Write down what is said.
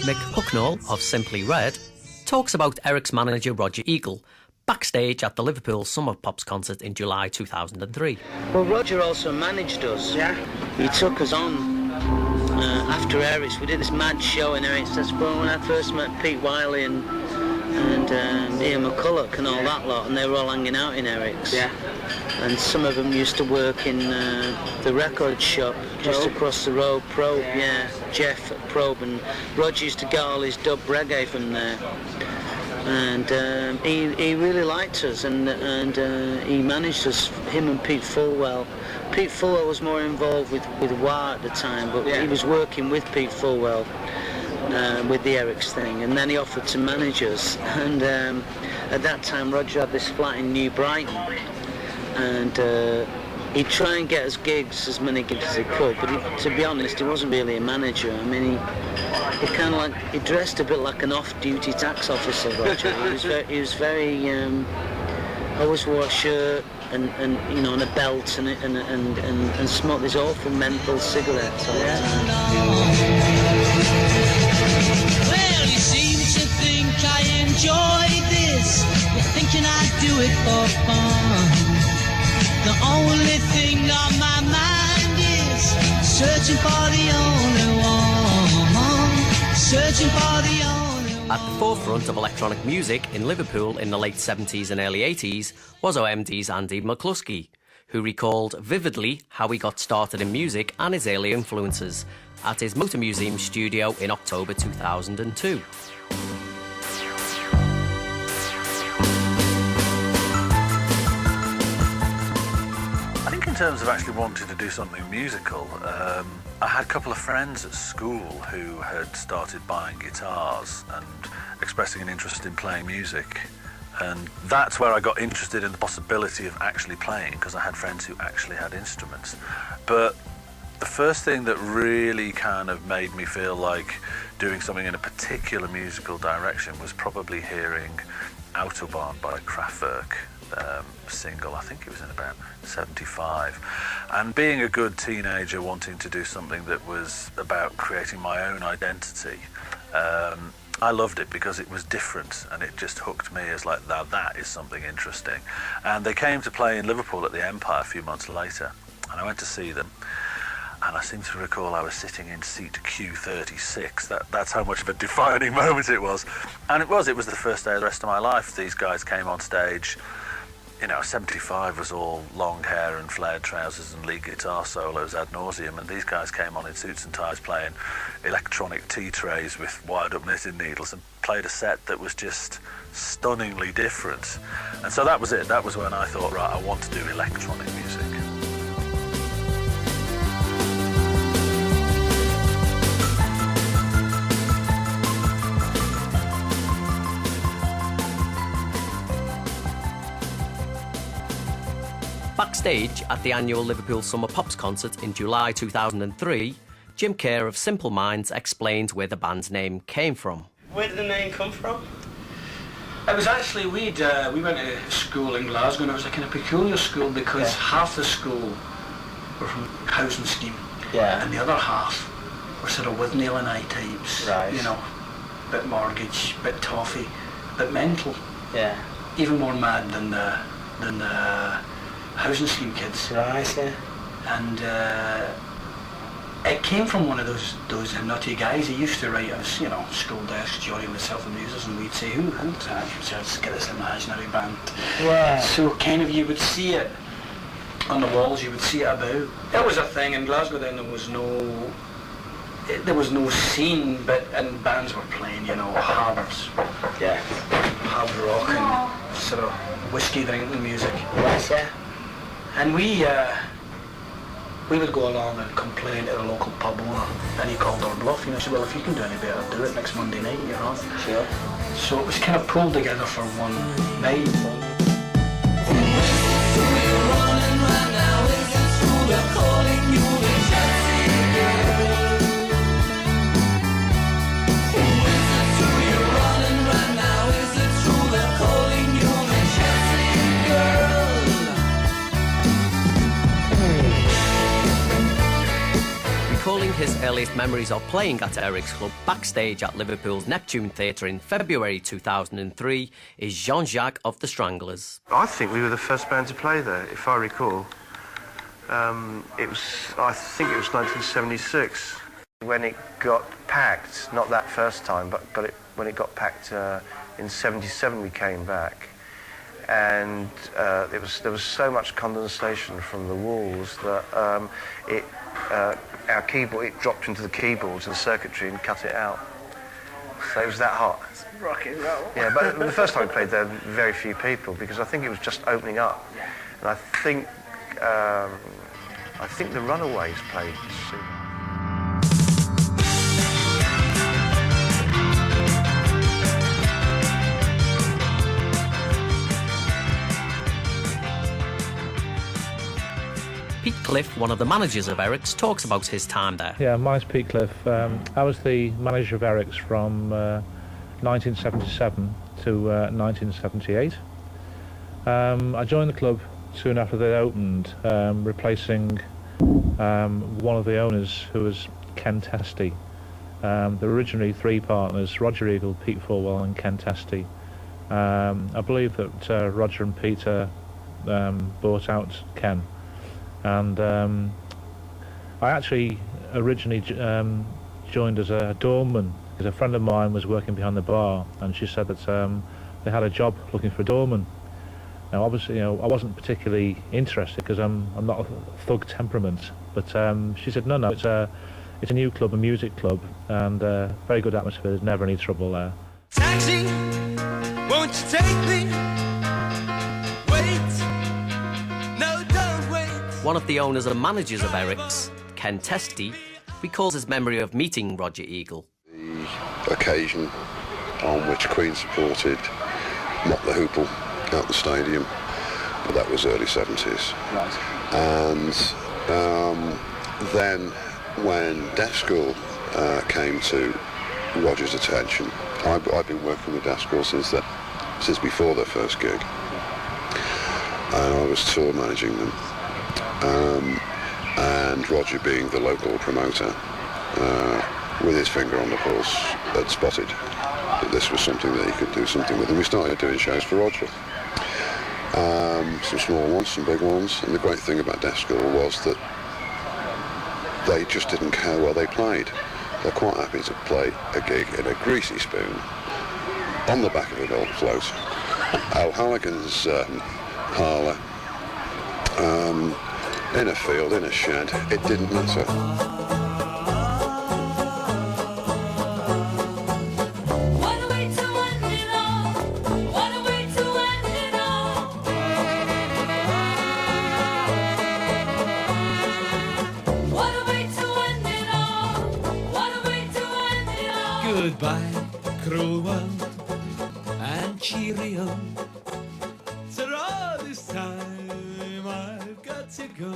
Mick Hucknall of Simply Red talks about Eric's manager Roger Eagle backstage at the Liverpool Summer Pops concert in July 2003. Well, Roger also managed us. Yeah. He took us on after Eric's. We did this mad show in Eric's. That's when I first met Pete Wiley and Ian McCulloch and all that lot, and they were all hanging out in Eric's. Yeah. And some of them used to work in the record shop just across the road, Probe, yeah, Jeff at Probe, and Roger used to get all his dub reggae from there. And he really liked us, and he managed us, him and Pete Fulwell. Pete Fulwell was more involved with Wah at the time, but he was working with Pete Fulwell with the Eric's thing, and then he offered to manage us. And at that time Roger had this flat in New Brighton, and he'd try and get us gigs, as many gigs as he could, but to be honest, he wasn't really a manager. I mean, he kind of he dressed a bit like an off-duty tax officer, Roger. He was very always wore a shirt and you know, and a belt, and smoked these awful menthol cigarettes all the time. Well, you seem to think I enjoy this. You're thinking I do it for fun. The only thing on my mind is searching for the only one. Searching for the only one. At the forefront of electronic music in Liverpool in the late 70s and early 80s was OMD's Andy McCluskey, who recalled vividly how he got started in music and his early influences at his Motor Museum studio in October 2002. In terms of actually wanting to do something musical, I had a couple of friends at school who had started buying guitars and expressing an interest in playing music, and that's where I got interested in the possibility of actually playing, because I had friends who actually had instruments. But the first thing that really kind of made me feel like doing something in a particular musical direction was probably hearing Autobahn by Kraftwerk. Single, I think it was in about 75, and being a good teenager wanting to do something that was about creating my own identity, I loved it because it was different, and it just hooked me as like, that is something interesting. And they came to play in Liverpool at the Empire a few months later, and I went to see them, and I seem to recall I was sitting in seat Q36. That's how much of a defining moment it was. And it was the first day of the rest of my life. These guys came on stage. You know, 75 was all long hair and flared trousers and lead guitar solos ad nauseum, and these guys came on in suits and ties playing electronic tea trays with wired up knitting needles and played a set that was just stunningly different. And so that was it. That was when I thought, right, I want to do electronic music. Backstage at the annual Liverpool Summer Pops concert in July 2003, Jim Kerr of Simple Minds explains where the band's name came from. Where did the name come from? It was actually, we went to school in Glasgow, and it was a kind of peculiar school because half the school were from housing scheme, and the other half were sort of with Neil and I types, you know, bit mortgage, bit toffee, bit mental, even more mad than the housing scheme kids. And it came from one of those nutty guys. He used to write us, you know, school desks, Johnny and myself and musers, and we'd say, who's that? Let's get this imaginary band. So kind of you would see it on the walls, you would see it about. That was a thing in Glasgow then. There was no scene, and bands were playing, you know, hard rock and sort of whiskey drinking music. And we would go along and complain to the local pub owner, and he called our bluff. You know, said, well, if you can do any better, do it next Monday night, you know. Sure. So it was kind of pulled together for one night. Recalling his earliest memories of playing at Eric's club backstage at Liverpool's Neptune Theatre in February 2003 is Jean-Jacques of the Stranglers. I think we were the first band to play there, if I recall. I think it was 1976. When it got packed, not that first time, but when it got packed in 77 we came back. And there was so much condensation from the walls that our keyboard, it dropped into the keyboards and the circuitry and cut it out. So it was that hot. Rock and roll. Yeah, but the first time we played there, very few people, because I think it was just opening up. And I think the Runaways played soon. Pete Cliff, one of the managers of Eric's, talks about his time there. Yeah, mine's Pete Cliff. I was the manager of Eric's from 1977 to 1978. I joined the club soon after they opened, replacing one of the owners, who was Ken Testy. There were originally three partners: Roger Eagle, Pete Fulwell and Ken Testy. I believe that Roger and Peter bought out Ken. And I actually originally joined as a doorman, because a friend of mine was working behind the bar, and she said that they had a job looking for a doorman. Now, obviously, I wasn't particularly interested, because I'm not a thug temperament. But she said, no, it's a new club, a music club, and very good atmosphere. There's never any trouble there. Taxi, won't you take me? Wait, no, don't wait. One of the owners and managers of Eric's, Ken Testy, recalls his memory of meeting Roger Eagle. The occasion on which Queen supported Mott the Hoople at the stadium, but that was early 70s. Right. And then when Deaf School came to Roger's attention, I've been working with Deaf School since before their first gig, and I was tour managing them. And Roger, being the local promoter, with his finger on the pulse, had spotted that this was something that he could do something with, and we started doing shows for Roger. Some small ones, some big ones, and the great thing about Deaf School was that they just didn't care where they played. They're quite happy to play a gig in a greasy spoon, on the back of a milk float, Al Halligan's parlour, in a field, in a shed. It didn't matter. What a way to end it all. What a way to end it all. What a way to end it all. What a way to end it all. Goodbye, cruel world, and cheerio. For all this time I've got to go.